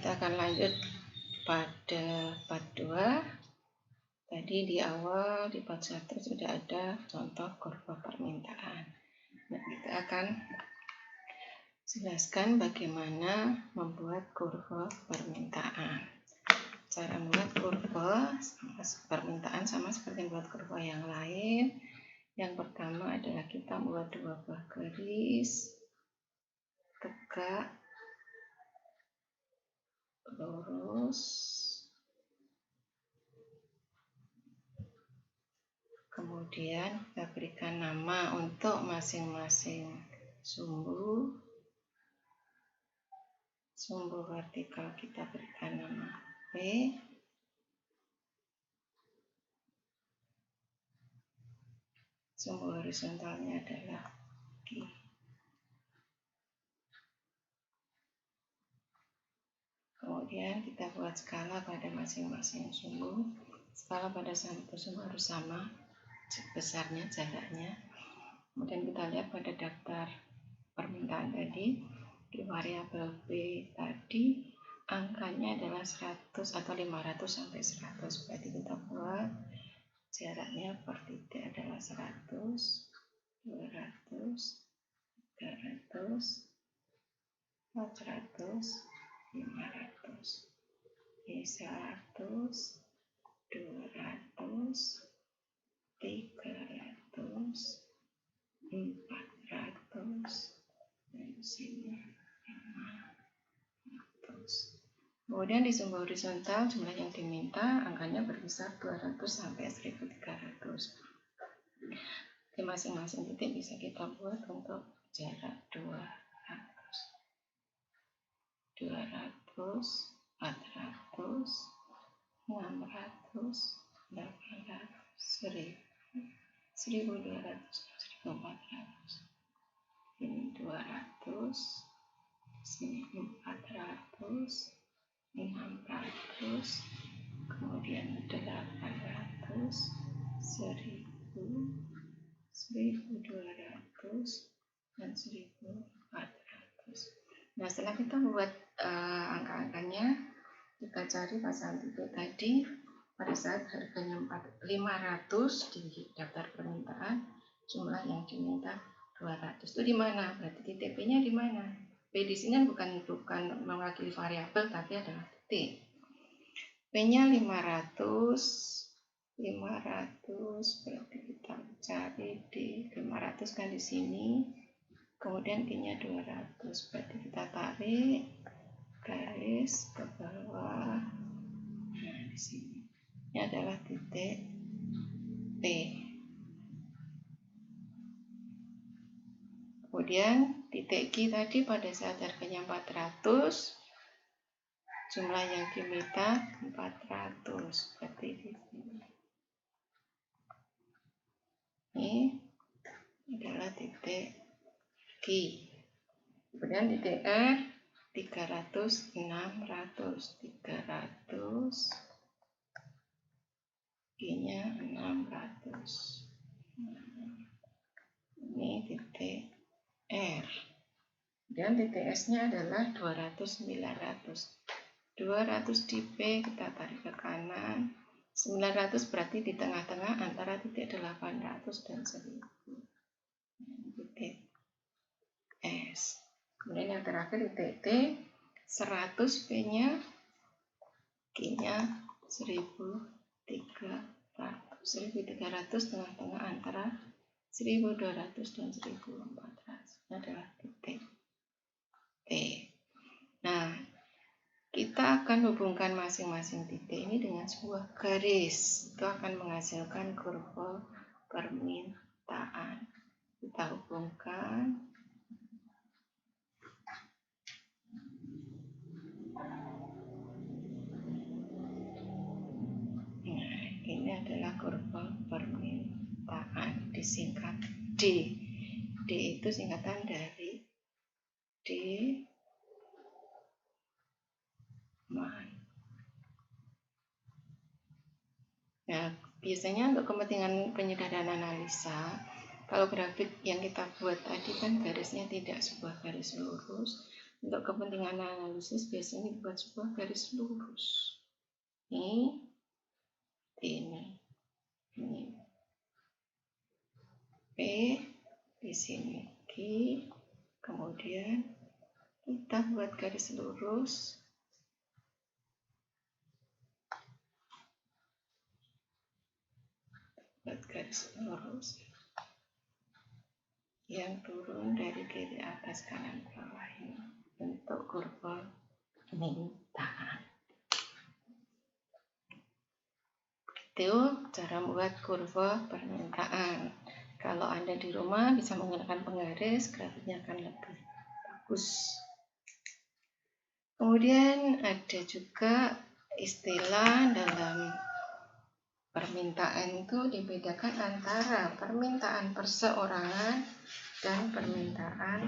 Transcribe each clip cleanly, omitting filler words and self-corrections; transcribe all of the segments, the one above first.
kita akan lanjut pada part 2. Tadi di awal di part 1 sudah ada contoh kurva permintaan. Nah, kita akan jelaskan bagaimana membuat kurva permintaan. Cara membuat kurva permintaan sama seperti membuat kurva yang lain. Yang pertama adalah kita membuat dua buah garis tegak, lurus, kemudian kita berikan nama untuk masing-masing sumbu vertikal kita berikan nama P, sumbu horizontalnya adalah Q. Kemudian kita buat skala pada masing-masing sumbu. Skala pada satu sumbu harus sama besarnya, jaraknya. Kemudian kita lihat pada daftar permintaan tadi, di variabel B tadi angkanya adalah 100 atau 500 sampai 100. Berarti kita buat jaraknya per titik adalah 100, 200, 300, 400, 500, 100, 200, 300, 400, dan di sini 500. Kemudian di sumbu horizontal jumlah yang diminta angkanya berkisar 200 sampai 1300. Di masing-masing titik bisa kita buat untuk jarak 200, 400, 600, 800, 1000, 1200, 1400. Ini 200, sini 400, 600, kemudian 800, 1000, 1200, dan 1400. Nah, setelah kita membuat angka-angkanya, kita cari pasangan titik tadi pada saat harganya 500 di daftar permintaan, jumlah yang diminta 200. Itu di mana? Berarti titik P-nya di mana? P di sini bukan mewakili variabel, tapi adalah titik. P-nya 500, berarti kita cari di 500 kan di sini. Kemudian Q-nya 200, berarti kita tarik garis ke bawah. Nah, di sini. Ini adalah titik P. Kemudian titik Q tadi pada saat harganya 400, jumlah yang diminta 400, seperti di sini. Ini adalah titik Q. Kemudian titik R 300, 600, 300, Q-nya 600. Ini titik R. Dan titik S-nya adalah 200, 900. 200 di P kita tarik ke kanan. 900 berarti di tengah-tengah antara titik 800 dan 1000. Titik S. Kemudian yang terakhir titik T, 100 P-nya, Q-nya 1300 tengah-tengah antara 1200 dan 1400. Ini adalah titik T. Nah, kita akan hubungkan masing-masing titik ini dengan sebuah garis. Itu akan menghasilkan kurva permintaan. Kita hubungkan. Nah, ini adalah kurva permintaan, disingkat D. D itu singkatan dari demand. Nah, biasanya untuk kepentingan penyederhanaan analisa, kalau grafik yang kita buat tadi kan garisnya tidak sebuah garis lurus, Untuk kepentingan analisis biasanya dibuat sebuah garis lurus. Ini, P di sini Q, kemudian kita buat garis lurus. Yang turun dari kiri atas kanan bawah ini bentuk kurva permintaan. Itu cara membuat kurva permintaan. Kalau Anda di rumah bisa menggunakan penggaris, grafiknya akan lebih bagus. Kemudian ada juga istilah dalam permintaan itu dibedakan antara permintaan perseorangan dan permintaan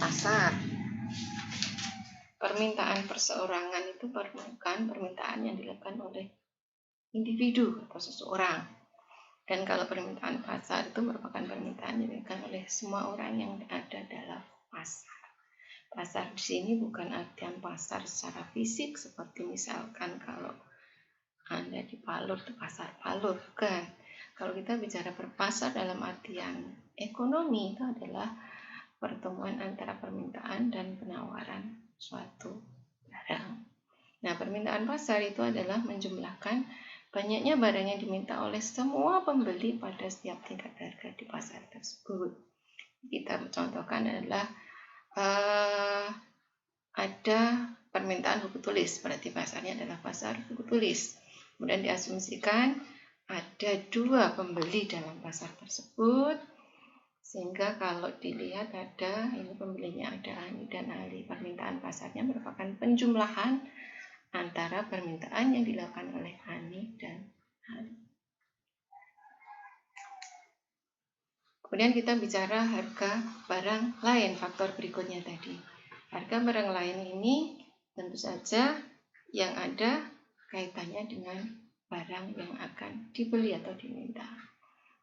pasar. Permintaan perseorangan itu bukan permintaan yang dilakukan oleh individu atau seseorang. Dan kalau permintaan pasar itu merupakan permintaan yang dilakukan oleh semua orang yang ada dalam pasar. Pasar di sini bukan artian pasar secara fisik seperti misalkan kalau Anda di Palur itu pasar Palur, bukan. Kalau kita bicara berpasar dalam artian ekonomi itu adalah pertemuan antara permintaan dan penawaran suatu barang. Nah, permintaan pasar itu adalah menjumlahkan banyaknya barang yang diminta oleh semua pembeli pada setiap tingkat harga di pasar tersebut. Kita contohkan adalah ada permintaan buku tulis, berarti pasarnya adalah pasar buku tulis. Kemudian diasumsikan ada 2 pembeli dalam pasar tersebut, sehingga kalau dilihat ada, ini pembelinya ada Ani dan Ali. Permintaan pasarnya merupakan penjumlahan antara permintaan yang dilakukan oleh Ani dan Ali. Kemudian kita bicara harga barang lain, faktor berikutnya tadi. Harga barang lain ini tentu saja yang ada kaitannya dengan barang yang akan dibeli atau diminta.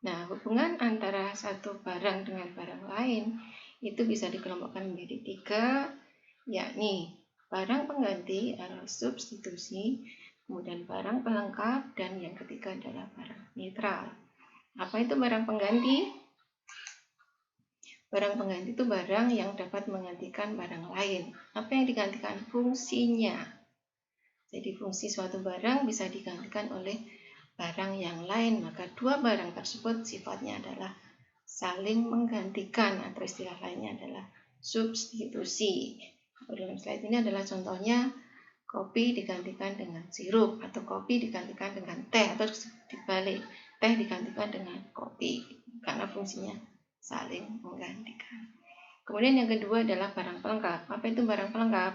Nah, hubungan antara satu barang dengan barang lain itu bisa dikelompokkan menjadi 3, yakni barang pengganti atau substitusi, kemudian barang pelengkap, dan yang ketiga adalah barang netral. Apa itu barang pengganti? Barang pengganti itu barang yang dapat menggantikan barang lain. Apa yang digantikan? Fungsinya. Jadi fungsi suatu barang bisa digantikan oleh barang yang lain, maka 2 barang tersebut sifatnya adalah saling menggantikan, atau istilah lainnya adalah substitusi. Dalam slide ini adalah contohnya kopi digantikan dengan sirup, atau kopi digantikan dengan teh, atau dibalik, teh digantikan dengan kopi, karena fungsinya saling menggantikan. Kemudian yang kedua adalah barang pelengkap. Apa itu barang pelengkap?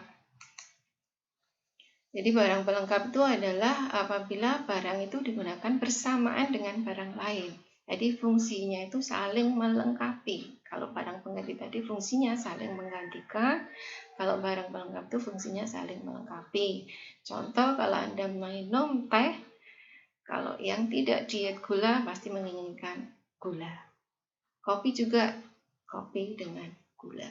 Jadi barang pelengkap itu adalah apabila barang itu digunakan bersamaan dengan barang lain. Jadi fungsinya itu saling melengkapi. Kalau barang pengganti tadi fungsinya saling menggantikan. Kalau barang pelengkap itu fungsinya saling melengkapi. Contoh, kalau Anda minum teh, kalau yang tidak diet gula pasti menginginkan gula. Kopi juga kopi dengan gula.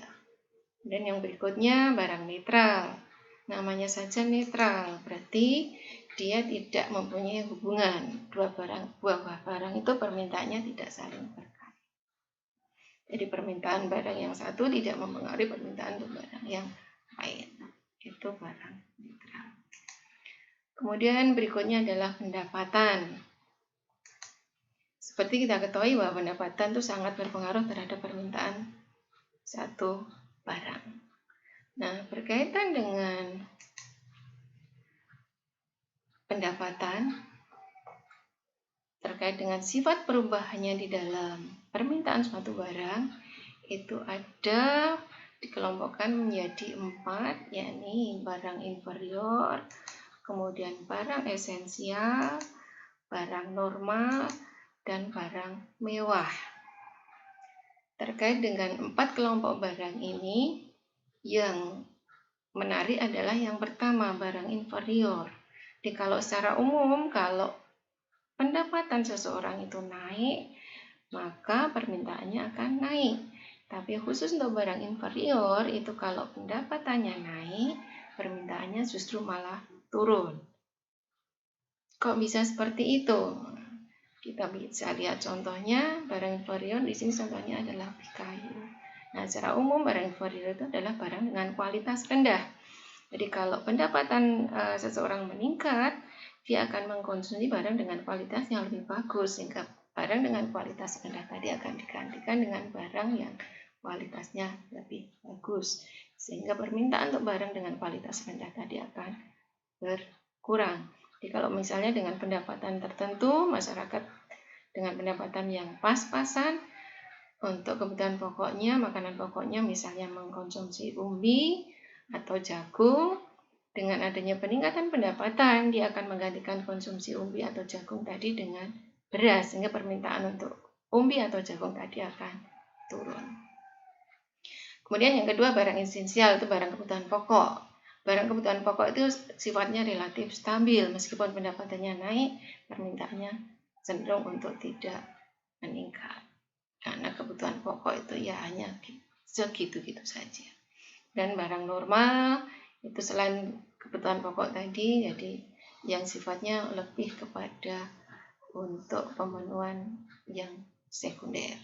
Dan yang berikutnya barang netral. Namanya saja netral, berarti dia tidak mempunyai hubungan. Dua barang itu permintaannya tidak saling berkait. Jadi permintaan barang yang satu tidak mempengaruhi permintaan untuk barang yang lain. Itu barang netral. Kemudian berikutnya adalah pendapatan. Seperti kita ketahui bahwa pendapatan itu sangat berpengaruh terhadap permintaan satu barang. Nah, berkaitan dengan pendapatan, terkait dengan sifat perubahannya di dalam permintaan suatu barang, itu ada dikelompokkan menjadi 4, yakni barang inferior, kemudian barang esensial, barang normal, dan barang mewah. Terkait dengan 4 kelompok barang ini, yang menarik adalah yang pertama, barang inferior. Jadi kalau secara umum, kalau pendapatan seseorang itu naik, maka permintaannya akan naik. Tapi khusus untuk barang inferior itu kalau pendapatannya naik, permintaannya justru malah turun. Kok bisa seperti itu? Kita bisa lihat contohnya, barang inferior di sini contohnya adalah kayu. Nah, secara umum barang inferior itu adalah barang dengan kualitas rendah. Jadi kalau pendapatan seseorang meningkat, dia akan mengkonsumsi barang dengan kualitas yang lebih bagus, sehingga barang dengan kualitas rendah tadi akan digantikan dengan barang yang kualitasnya lebih bagus, sehingga permintaan untuk barang dengan kualitas rendah tadi akan berkurang. Jadi kalau misalnya dengan pendapatan tertentu, masyarakat dengan pendapatan yang pas-pasan untuk kebutuhan pokoknya, makanan pokoknya misalnya mengkonsumsi umbi atau jagung, dengan adanya peningkatan pendapatan, dia akan menggantikan konsumsi umbi atau jagung tadi dengan beras, sehingga permintaan untuk umbi atau jagung tadi akan turun. Kemudian yang kedua, barang esensial, itu barang kebutuhan pokok. Barang kebutuhan pokok itu sifatnya relatif stabil, meskipun pendapatannya naik, permintaannya cenderung untuk tidak meningkat. Karena kebutuhan pokok itu ya hanya segitu-gitu saja. Dan barang normal itu selain kebutuhan pokok tadi, jadi yang sifatnya lebih kepada untuk pemenuhan yang sekunder.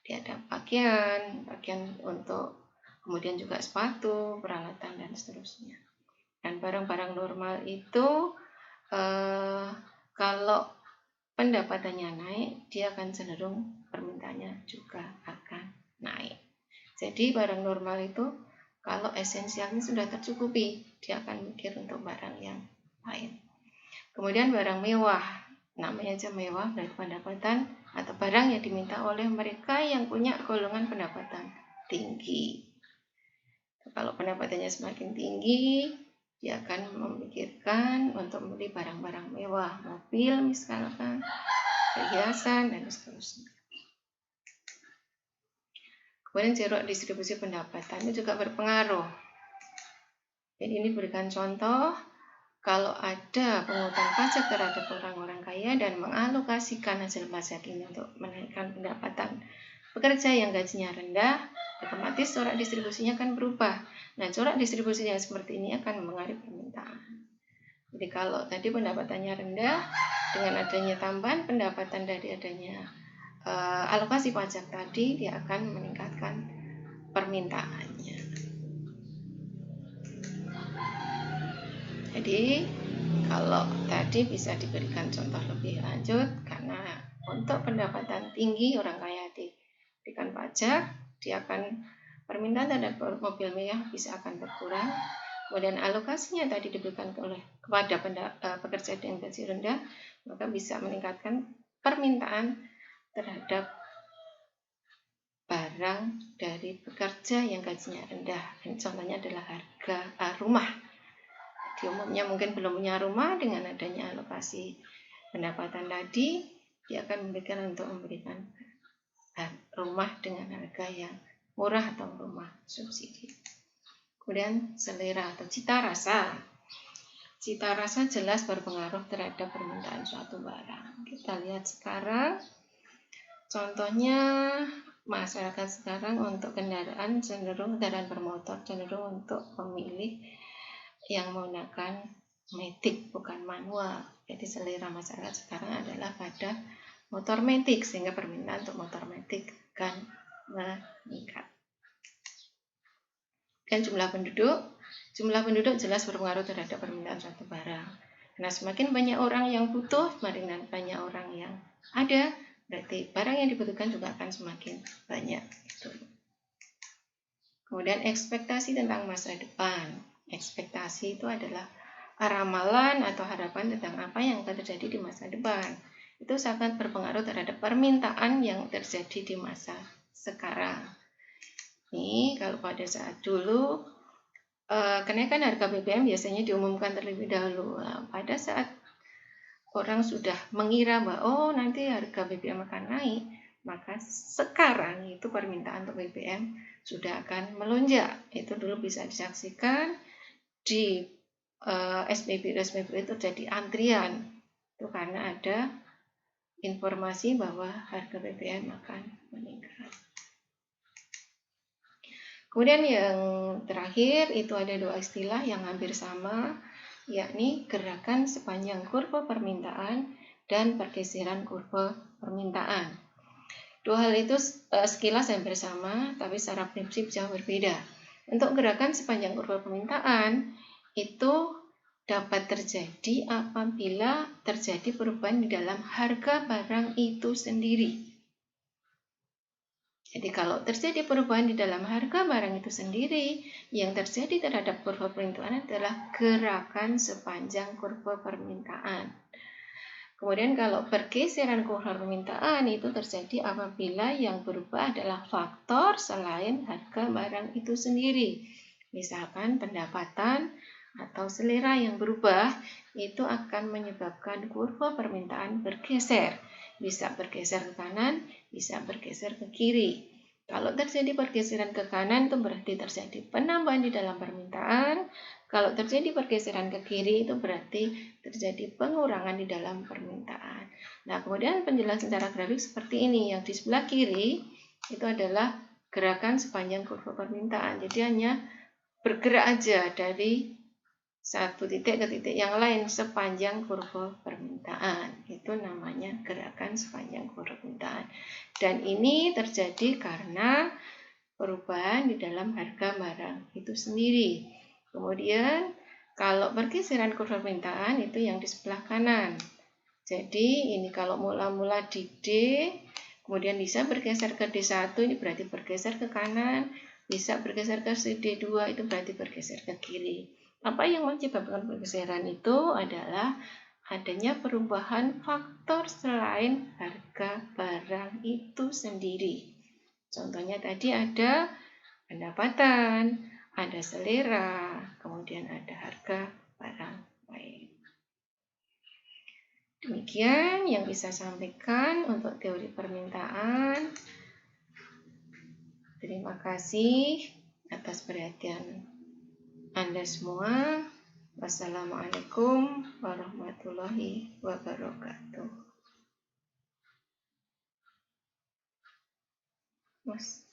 Dia ada pakaian untuk kemudian juga sepatu, peralatan dan seterusnya. Dan barang-barang normal itu kalau pendapatannya naik, dia akan cenderung permintaannya juga akan naik. Jadi barang normal itu kalau esensialnya sudah tercukupi, dia akan mikir untuk barang yang lain. Kemudian barang mewah, namanya aja mewah, berarti pendapatan atau barang yang diminta oleh mereka yang punya golongan pendapatan tinggi. Kalau pendapatannya semakin tinggi, dia akan memikirkan untuk membeli barang-barang mewah, mobil misalkan, perhiasan, dan seterusnya. Kemudian jarak distribusi pendapatan itu juga berpengaruh. Jadi ini berikan contoh, kalau ada pungutan pajak terhadap orang-orang kaya dan mengalokasikan hasil pajak ini untuk menaikkan pendapatan pekerja yang gajinya rendah, otomatis corak distribusinya akan berubah. Nah, corak distribusi yang seperti ini akan mempengaruhi permintaan. Jadi kalau tadi pendapatannya rendah, dengan adanya tambahan pendapatan dari adanya alokasi pajak tadi, dia akan meningkatkan permintaannya. Jadi kalau tadi bisa diberikan contoh lebih lanjut, karena untuk pendapatan tinggi orang kaya diberikan pajak, dia akan permintaan terhadap mobil mewah bisa akan berkurang. Kemudian alokasinya tadi diberikan kepada pekerja dengan gaji rendah, maka bisa meningkatkan permintaan terhadap barang dari pekerja yang gajinya rendah. Contohnya adalah harga rumah. Di umumnya mungkin belum punya rumah, dengan adanya alokasi pendapatan tadi, dia akan memikirkan untuk memberikan rumah dengan harga yang murah atau rumah subsidi. Kemudian selera atau cita rasa. Cita rasa jelas berpengaruh terhadap permintaan suatu barang. Kita lihat sekarang, contohnya masyarakat sekarang untuk kendaraan bermotor cenderung untuk memilih yang menggunakan matic, bukan manual. Jadi selera masyarakat sekarang adalah pada motor matic, sehingga permintaan untuk motor matic akan meningkat. Dan jumlah penduduk jelas berpengaruh terhadap permintaan suatu barang. Karena semakin banyak orang yang butuh, semakin banyak orang yang ada, berarti barang yang dibutuhkan juga akan semakin banyak. Kemudian ekspektasi tentang masa depan. Ekspektasi itu adalah ramalan atau harapan tentang apa yang akan terjadi di masa depan. Itu sangat berpengaruh terhadap permintaan yang terjadi di masa sekarang. Ini kalau pada saat dulu kenaikan harga BBM biasanya diumumkan terlebih dahulu. Nah, pada saat orang sudah mengira bahwa nanti harga BBM akan naik, maka sekarang itu permintaan untuk BBM sudah akan melonjak. Itu dulu bisa disaksikan di SPBU itu jadi antrian. Itu karena ada informasi bahwa harga BBM akan meningkat. Kemudian yang terakhir itu ada dua istilah yang hampir sama, yakni gerakan sepanjang kurva permintaan dan pergeseran kurva permintaan. Dua hal itu sekilas hampir sama, tapi secara prinsip jauh berbeda. Untuk gerakan sepanjang kurva permintaan, itu dapat terjadi apabila terjadi perubahan di dalam harga barang itu sendiri. Jadi kalau terjadi perubahan di dalam harga barang itu sendiri, yang terjadi terhadap kurva permintaan adalah gerakan sepanjang kurva permintaan. Kemudian kalau pergeseran kurva permintaan itu terjadi apabila yang berubah adalah faktor selain harga barang itu sendiri. Misalkan pendapatan atau selera yang berubah itu akan menyebabkan kurva permintaan bergeser. Bisa bergeser ke kanan, bisa bergeser ke kiri. Kalau terjadi pergeseran ke kanan itu berarti terjadi penambahan di dalam permintaan. Kalau terjadi pergeseran ke kiri itu berarti terjadi pengurangan di dalam permintaan. Nah, kemudian penjelasan secara grafik seperti ini. Yang di sebelah kiri itu adalah gerakan sepanjang kurva permintaan. Jadi hanya bergerak aja dari satu titik ke titik yang lain sepanjang kurva permintaan. Itu namanya gerakan sepanjang kurva permintaan. Dan ini terjadi karena perubahan di dalam harga barang itu sendiri. Kemudian kalau pergeseran kurva permintaan itu yang di sebelah kanan. Jadi ini kalau mula-mula di D, kemudian bisa bergeser ke D1, ini berarti bergeser ke kanan. Bisa bergeser ke D2, itu berarti bergeser ke kiri. Apa yang menyebabkan pergeseran itu adalah adanya perubahan faktor selain harga barang itu sendiri. Contohnya tadi ada pendapatan, ada selera, kemudian ada harga barang lain. Demikian yang bisa saya sampaikan untuk teori permintaan. Terima kasih atas perhatian Anda semua. Wassalamualaikum warahmatullahi wabarakatuh. Mas.